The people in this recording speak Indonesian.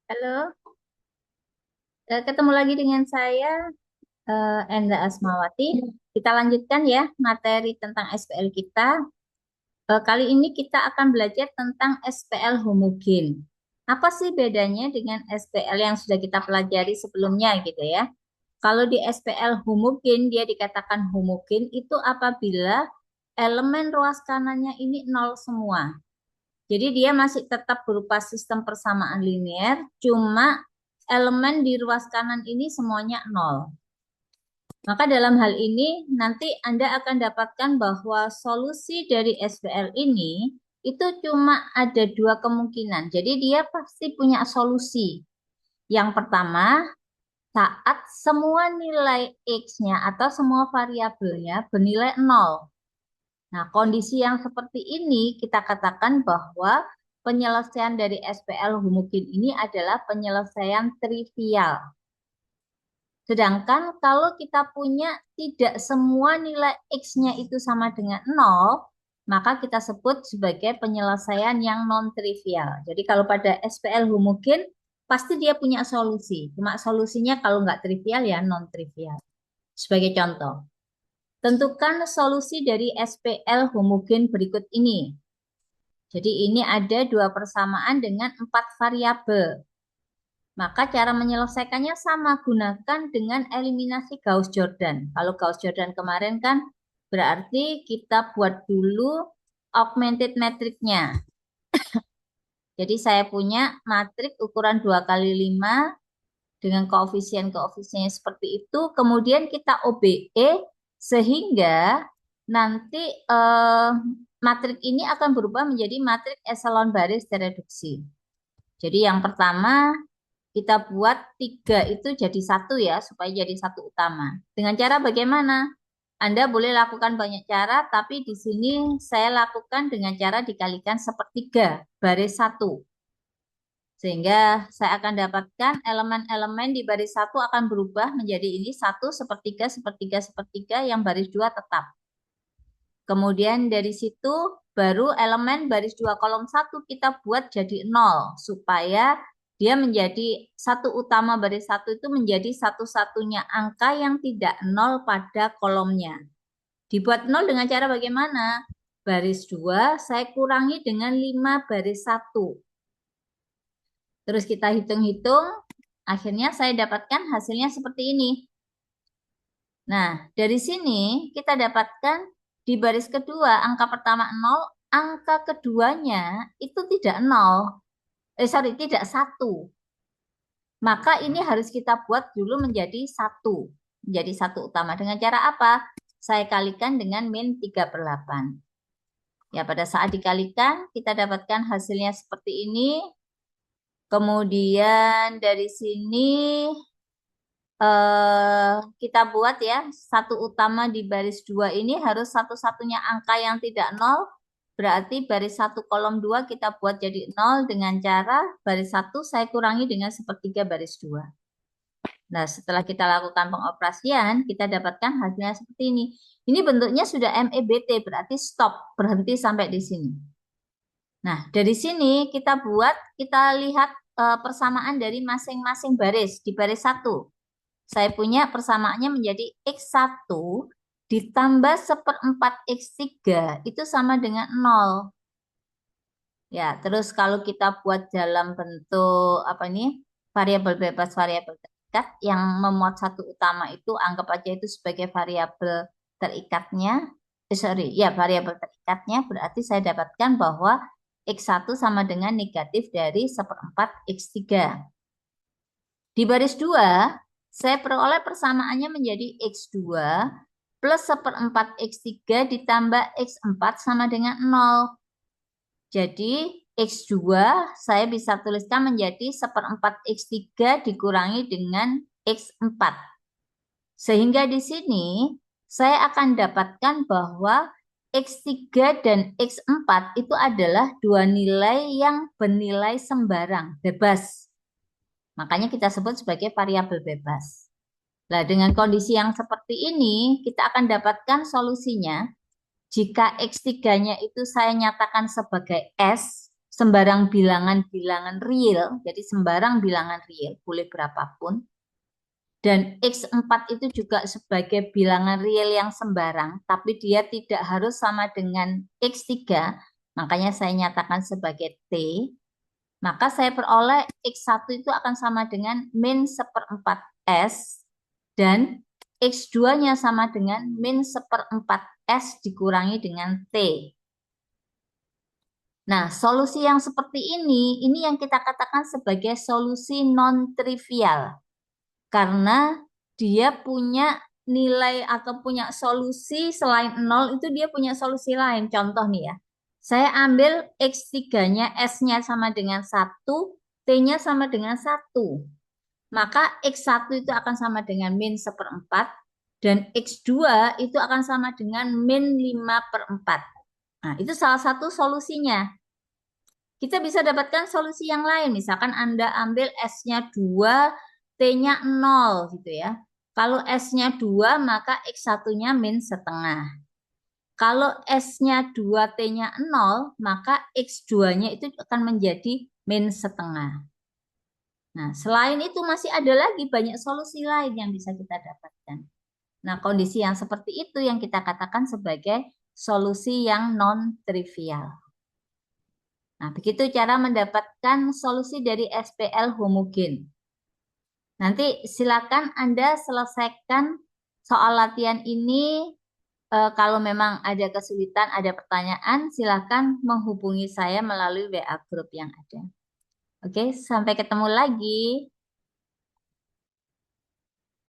Halo, ketemu lagi dengan saya Enda Asmawati. Kita lanjutkan ya materi tentang SPL kita. Kali ini kita akan belajar tentang SPL homogen. Apa sih bedanya dengan SPL yang sudah kita pelajari sebelumnya gitu ya? Kalau di SPL homogen dia dikatakan homogen itu apabila elemen ruas kanannya ini nol semua. Jadi dia masih tetap berupa sistem persamaan linear, cuma elemen di ruas kanan ini semuanya nol. Maka dalam hal ini nanti Anda akan dapatkan bahwa solusi dari SPL ini itu cuma ada dua kemungkinan. Jadi dia pasti punya solusi. Yang pertama, saat semua nilai X-nya atau semua variabelnya bernilai nol. Nah, kondisi yang seperti ini kita katakan bahwa penyelesaian dari SPL homogen ini adalah penyelesaian trivial. Sedangkan kalau kita punya tidak semua nilai X-nya itu sama dengan nol, maka kita sebut sebagai penyelesaian yang non-trivial. Jadi kalau pada SPL homogen, pasti dia punya solusi. Cuma solusinya kalau nggak trivial ya non-trivial. Sebagai contoh, tentukan solusi dari SPL homogen berikut ini. Jadi ini ada dua persamaan dengan empat variabel. Maka cara menyelesaikannya sama, gunakan dengan eliminasi Gauss-Jordan. Kalau Gauss-Jordan kemarin kan berarti kita buat dulu augmented matrixnya. Jadi saya punya matriks ukuran 2 kali 5 dengan koefisien-koefisiennya seperti itu. Kemudian kita OBE sehingga nanti matriks ini akan berubah menjadi matriks eselon baris tereduksi. Jadi yang pertama kita buat tiga itu jadi satu ya, supaya jadi satu utama. Dengan cara bagaimana? Anda boleh lakukan banyak cara, tapi di sini saya lakukan dengan cara dikalikan sepertiga baris satu. Sehingga saya akan dapatkan elemen-elemen di baris satu akan berubah menjadi ini satu sepertiga, sepertiga, sepertiga, yang baris dua tetap. Kemudian dari situ baru elemen baris 2 kolom 1 kita buat jadi 0 supaya dia menjadi satu utama baris 1 itu menjadi satu-satunya angka yang tidak 0 pada kolomnya. Dibuat 0 dengan cara bagaimana? Baris 2 saya kurangi dengan 5 baris 1. Terus kita hitung-hitung, akhirnya saya dapatkan hasilnya seperti ini. Nah, dari sini kita dapatkan di baris kedua, angka pertama 0, angka keduanya itu tidak 0. Tidak 1. Maka ini harus kita buat dulu menjadi 1. Menjadi satu utama. Dengan cara apa? Saya kalikan dengan min 3/8. Ya, pada saat dikalikan, kita dapatkan hasilnya seperti ini. Kemudian dari sini kita buat ya, satu utama di baris 2 ini harus satu-satunya angka yang tidak 0, berarti baris 1 kolom 2 kita buat jadi 0 dengan cara baris 1 saya kurangi dengan sepertiga baris 2. Nah, setelah kita lakukan pengoperasian, kita dapatkan hasilnya seperti ini. Ini bentuknya sudah MEBT, berarti stop, berhenti sampai di sini. Nah, dari sini kita lihat persamaan dari masing-masing baris di baris 1. Saya punya persamaannya menjadi X1 ditambah 1/4 X3 itu sama dengan 0. Ya, terus kalau kita buat dalam bentuk apa ini? Variabel bebas, variabel terikat yang memuat satu utama itu anggap aja itu sebagai variabel terikatnya. Ya, variabel terikatnya berarti saya dapatkan bahwa X1 sama dengan negatif dari 1/4 X3. Di baris 2, saya peroleh persamaannya menjadi X2 plus 1/4 X3 ditambah X4 sama dengan 0. Jadi X2 saya bisa tuliskan menjadi 1/4 X3 dikurangi dengan X4. Sehingga di sini saya akan dapatkan bahwa X3 dan X4 itu adalah dua nilai yang bernilai sembarang, bebas. Makanya kita sebut sebagai variabel bebas. Nah, dengan kondisi yang seperti ini, kita akan dapatkan solusinya. Jika X3-nya itu saya nyatakan sebagai S, sembarang bilangan-bilangan real, jadi sembarang bilangan real, boleh berapapun. Dan X4 itu juga sebagai bilangan real yang sembarang, tapi dia tidak harus sama dengan X3, makanya saya nyatakan sebagai T. Maka saya peroleh X1 itu akan sama dengan min 1/4 S, dan X2-nya sama dengan min 1/4 S dikurangi dengan T. Nah, solusi yang seperti ini yang kita katakan sebagai solusi non-trivial. Karena dia punya nilai atau punya solusi selain 0 itu dia punya solusi lain. Contoh nih ya, saya ambil X3-nya, S-nya sama dengan 1, T-nya sama dengan 1. Maka X1 itu akan sama dengan min 1/4, dan X2 itu akan sama dengan min 5/4. Nah, itu salah satu solusinya. Kita bisa dapatkan solusi yang lain. Misalkan Anda ambil S-nya 2, T-nya 0 gitu ya. Kalau S-nya 2, maka X1-nya min setengah. Kalau S-nya 2, T-nya 0, maka X2-nya itu akan menjadi min setengah. Nah, selain itu masih ada lagi banyak solusi lain yang bisa kita dapatkan. Nah, kondisi yang seperti itu yang kita katakan sebagai solusi yang non-trivial. Nah, begitu cara mendapatkan solusi dari SPL homogen. Nanti silakan Anda selesaikan soal latihan ini. Kalau memang ada kesulitan, ada pertanyaan, silakan menghubungi saya melalui WA grup yang ada. Oke, sampai ketemu lagi.